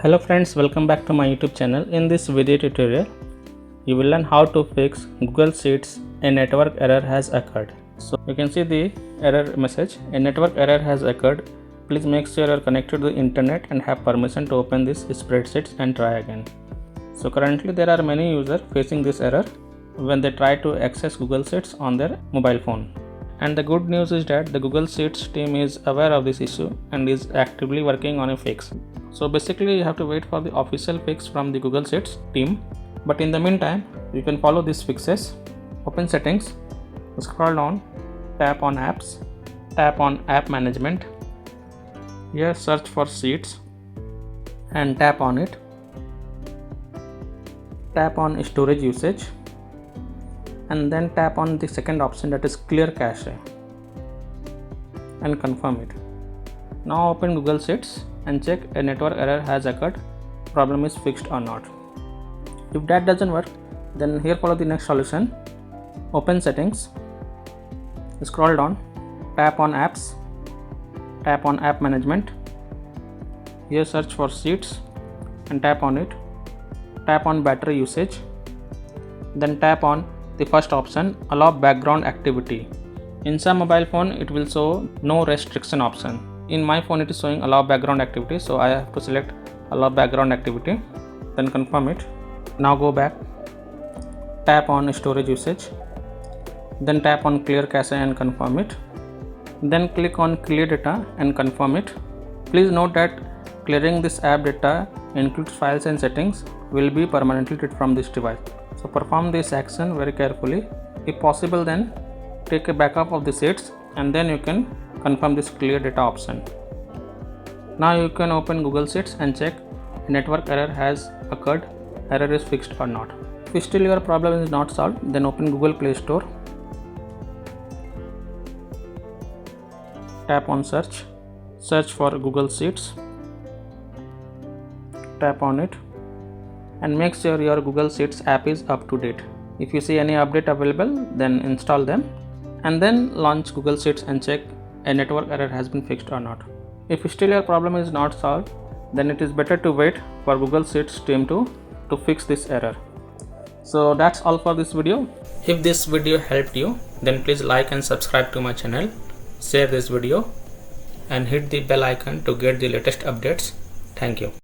Hello friends, welcome back to my YouTube channel. In this video tutorial, you will learn how to fix Google Sheets. A network error has occurred. So you can see the error message. A network error has occurred. Please make sure you are connected to the internet and have permission to open this spreadsheet and try again. So currently there are many users facing this error when they try to access Google Sheets on their mobile phone. And the good news is that the Google Sheets team is aware of this issue and is actively working on a fix. So basically you have to wait for the official fix from the Google Sheets team. But in the meantime, you can follow these fixes. Open settings, scroll down, tap on apps, tap on app management. Here search for Sheets and tap on it. Tap on storage usage and then tap on the second option, that is clear cache, and confirm it. Now open Google Sheets and check a network error has occurred, problem is fixed or not. If that doesn't work, then here follow the next solution. Open settings, scroll down, tap on apps, tap on app management. Here search for Sheets and tap on it. Tap on battery usage, then tap on the first option, allow background activity. In some mobile phone it will show no restriction option. In my phone it is showing allow background activity, so I have to select allow background activity, then confirm it. Now go back, tap on storage usage, then tap on clear cache and confirm it, then click on clear data and confirm it. Please note that clearing this app data includes files and settings will be permanently deleted from this device. So perform this action very carefully. If possible, then take a backup of the sheets and then you can confirm this clear data option. Now you can open Google Sheets and check network error has occurred, error is fixed or not. If still your problem is not solved, then open Google Play Store, tap on search, search for Google Sheets, tap on it, and make sure your Google Sheets app is up to date. If you see any update available, then install them and then launch Google Sheets and check a network error has been fixed or not. If still your problem is not solved, then it is better to wait for Google Sheets team to fix this error. So that's all for this video. If this video helped you, then please like and subscribe to my channel, share this video and hit the bell icon to get the latest updates. Thank you.